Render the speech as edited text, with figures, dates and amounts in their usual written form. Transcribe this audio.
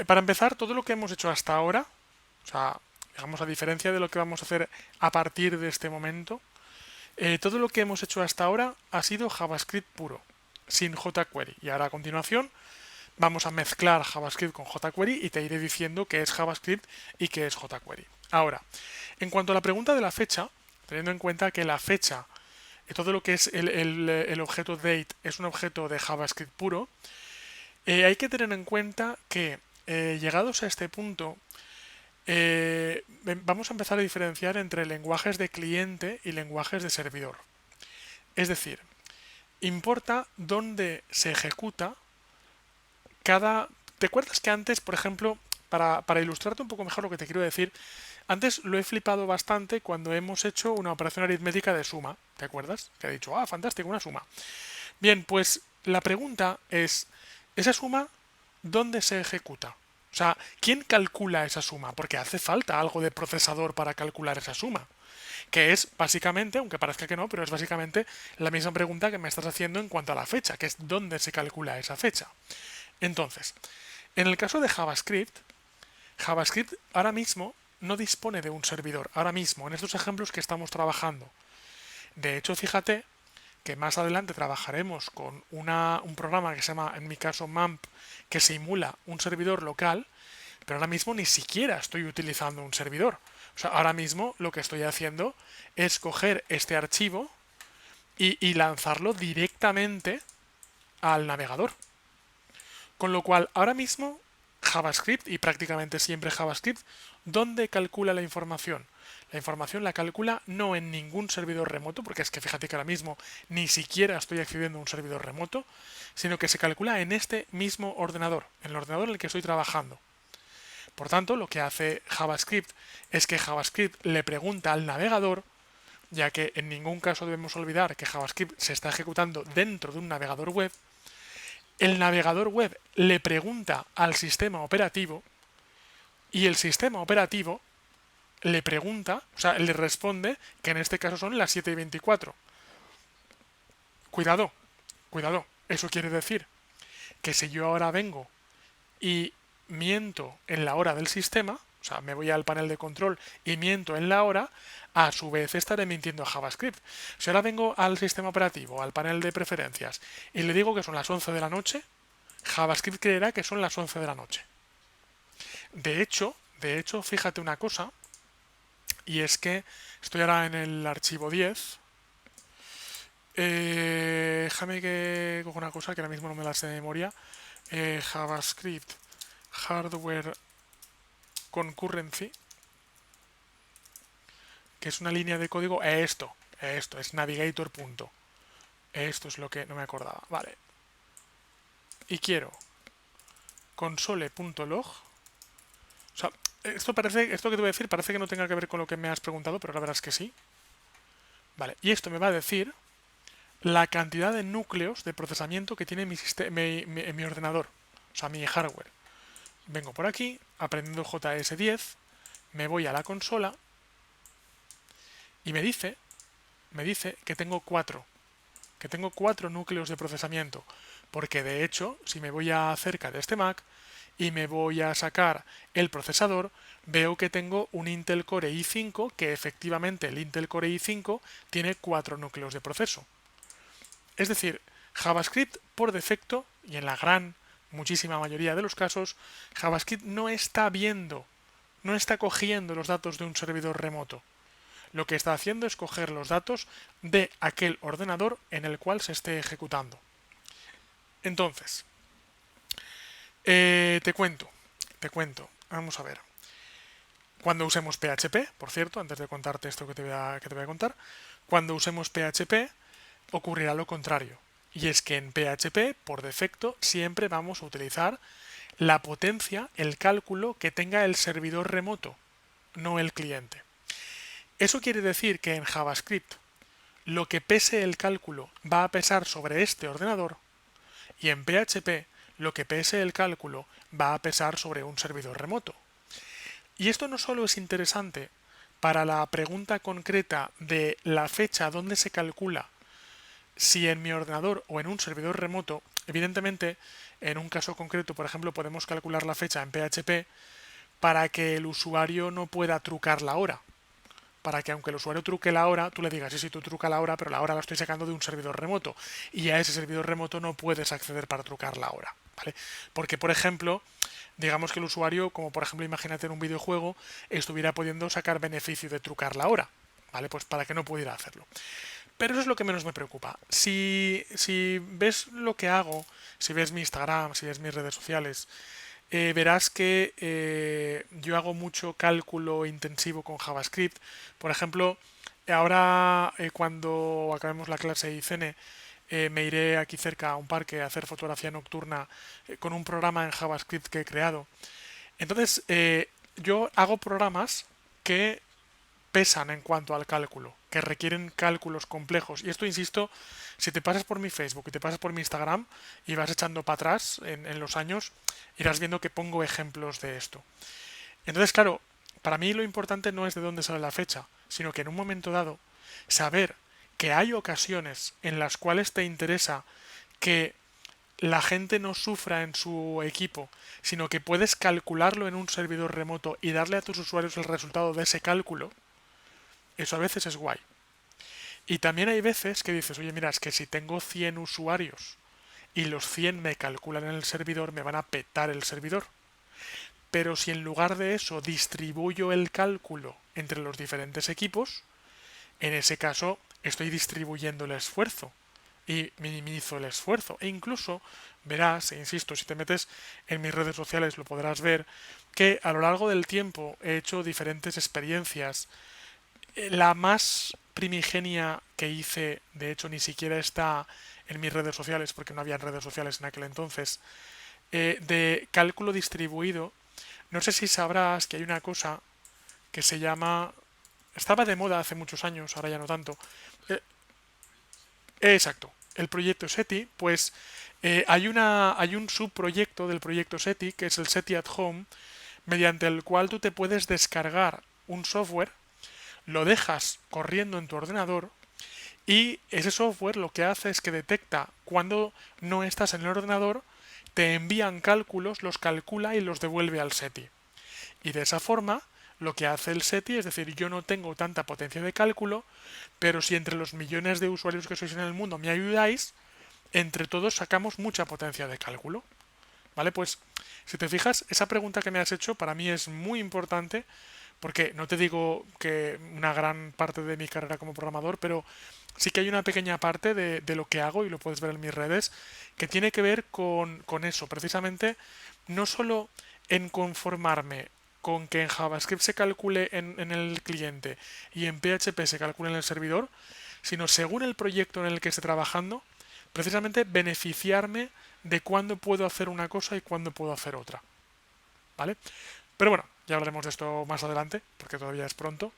Para empezar, todo lo que hemos hecho hasta ahora, o sea, digamos a diferencia de lo que vamos a hacer a partir de este momento, todo lo que hemos hecho hasta ahora ha sido JavaScript puro, sin jQuery. Y ahora a continuación vamos a mezclar JavaScript con jQuery y te iré diciendo qué es JavaScript y qué es jQuery. Ahora, en cuanto a la pregunta de la fecha, teniendo en cuenta que la fecha, todo lo que es el objeto date es un objeto de JavaScript puro, hay que tener en cuenta que llegados a este punto, vamos a empezar a diferenciar entre lenguajes de cliente y lenguajes de servidor. Es decir, importa dónde se ejecuta cada... ¿Te acuerdas que antes, por ejemplo, para ilustrarte un poco mejor lo que te quiero decir, antes lo he flipado bastante cuando hemos hecho una operación aritmética de suma? ¿Te acuerdas? Que he dicho, ah, fantástico, una suma. Bien, pues la pregunta es, ¿esa suma dónde se ejecuta? O sea, ¿quién calcula esa suma? Porque hace falta algo de procesador para calcular esa suma. Que es básicamente, aunque parezca que no, pero es básicamente la misma pregunta que me estás haciendo en cuanto a la fecha, que es dónde se calcula esa fecha. Entonces, en el caso de JavaScript, JavaScript ahora mismo no dispone de un servidor, ahora mismo, en estos ejemplos que estamos trabajando. De hecho, fíjate que más adelante trabajaremos con un programa que se llama, en mi caso, MAMP, que simula un servidor local, pero ahora mismo ni siquiera estoy utilizando un servidor. O sea, ahora mismo lo que estoy haciendo es coger este archivo y lanzarlo directamente al navegador. Con lo cual, ahora mismo JavaScript, y prácticamente siempre JavaScript, ¿dónde calcula la información? La información la calcula no en ningún servidor remoto, porque es que fíjate que ahora mismo ni siquiera estoy accediendo a un servidor remoto, sino que se calcula en este mismo ordenador, en el ordenador en el que estoy trabajando. Por tanto, lo que hace JavaScript es que JavaScript le pregunta al navegador, ya que en ningún caso debemos olvidar que JavaScript se está ejecutando dentro de un navegador web, el navegador web le pregunta al sistema operativo y el sistema operativo le pregunta, o sea, le responde que en este caso son las 7:24. Cuidado, cuidado. Eso quiere decir que si yo ahora vengo y miento en la hora del sistema, o sea, me voy al panel de control y miento en la hora, a su vez estaré mintiendo a JavaScript. Si ahora vengo al sistema operativo, al panel de preferencias, y le digo que son las 11 de la noche, JavaScript creerá que son las 11 de la noche. De hecho, fíjate una cosa, y es que estoy ahora en el archivo 10. Déjame que coja una cosa que ahora mismo no me la sé de memoria. JavaScript Hardware Concurrency, que es una línea de código. Esto es navigator. Esto es lo que no me acordaba. Vale. Y quiero console.log. O sea, esto que te voy a decir parece que no tenga que ver con lo que me has preguntado, pero la verdad es que sí. Vale, y esto me va a decir la cantidad de núcleos de procesamiento que tiene mi ordenador, o sea, mi hardware. Vengo por aquí, aprendiendo JS10, me voy a la consola y me dice que tengo cuatro núcleos de procesamiento, porque de hecho, si me voy acerca de este Mac y me voy a sacar el procesador, veo que tengo un Intel Core i5, que efectivamente el Intel Core i5 tiene cuatro núcleos de proceso. Es decir, JavaScript por defecto, y en la muchísima mayoría de los casos, JavaScript no está cogiendo los datos de un servidor remoto. Lo que está haciendo es coger los datos de aquel ordenador en el cual se esté ejecutando. Entonces, te cuento, vamos a ver. Cuando usemos PHP, por cierto, antes de contarte esto que te voy a contar, cuando usemos PHP ocurrirá lo contrario. Y es que en PHP, por defecto, siempre vamos a utilizar la potencia, el cálculo que tenga el servidor remoto, no el cliente. Eso quiere decir que en JavaScript lo que pese el cálculo va a pesar sobre este ordenador y en PHP lo que pese el cálculo va a pesar sobre un servidor remoto. Y esto no solo es interesante para la pregunta concreta de la fecha donde se calcula si en mi ordenador o en un servidor remoto, evidentemente en un caso concreto, por ejemplo, podemos calcular la fecha en PHP para que el usuario no pueda trucar la hora. Para que aunque el usuario truque la hora, tú le digas, sí, sí, tú truca la hora, pero la hora la estoy sacando de un servidor remoto. Y a ese servidor remoto no puedes acceder para trucar la hora, ¿vale? Porque, por ejemplo, digamos que el usuario, como por ejemplo, imagínate en un videojuego, estuviera pudiendo sacar beneficio de trucar la hora, ¿vale? Pues para que no pudiera hacerlo. Pero eso es lo que menos me preocupa. Si ves lo que hago, si ves mi Instagram, si ves mis redes sociales, verás que yo hago mucho cálculo intensivo con JavaScript. Por ejemplo, ahora cuando acabemos la clase y cene, me iré aquí cerca a un parque a hacer fotografía nocturna con un programa en JavaScript que he creado. Entonces, yo hago programas que pesan en cuanto al cálculo, que requieren cálculos complejos. Y esto, insisto, si te pasas por mi Facebook y te pasas por mi Instagram y vas echando para atrás en los años, irás viendo que pongo ejemplos de esto. Entonces, claro, para mí lo importante no es de dónde sale la fecha, sino que en un momento dado, saber que hay ocasiones en las cuales te interesa que la gente no sufra en su equipo, sino que puedes calcularlo en un servidor remoto y darle a tus usuarios el resultado de ese cálculo, eso a veces es guay. Y también hay veces que dices, oye, mira, es que si tengo 100 usuarios y los 100 me calculan en el servidor, me van a petar el servidor. Pero si en lugar de eso distribuyo el cálculo entre los diferentes equipos, en ese caso estoy distribuyendo el esfuerzo y minimizo el esfuerzo. E incluso verás, e insisto, si te metes en mis redes sociales lo podrás ver, que a lo largo del tiempo he hecho diferentes experiencias. La más primigenia que hice, de hecho, ni siquiera está en mis redes sociales, porque no había redes sociales en aquel entonces, de cálculo distribuido. No sé si sabrás que hay una cosa que se llama... Estaba de moda hace muchos años, ahora ya no tanto. Eh, exacto, el proyecto SETI, pues hay un subproyecto del proyecto SETI, que es el SETI at Home, mediante el cual tú te puedes descargar un software, lo dejas corriendo en tu ordenador y ese software lo que hace es que detecta cuando no estás en el ordenador, te envían cálculos, los calcula y los devuelve al SETI. Y de esa forma, lo que hace el SETI es decir, yo no tengo tanta potencia de cálculo, pero si entre los millones de usuarios que sois en el mundo me ayudáis, entre todos sacamos mucha potencia de cálculo. ¿Vale? Pues si te fijas, esa pregunta que me has hecho para mí es muy importante porque no te digo que una gran parte de mi carrera como programador, pero sí que hay una pequeña parte de lo que hago, y lo puedes ver en mis redes, que tiene que ver con eso, precisamente, no solo en conformarme con que en JavaScript se calcule en el cliente y en PHP se calcule en el servidor, sino según el proyecto en el que esté trabajando, precisamente beneficiarme de cuándo puedo hacer una cosa y cuándo puedo hacer otra. ¿Vale? Pero bueno, ya hablaremos de esto más adelante, porque todavía es pronto.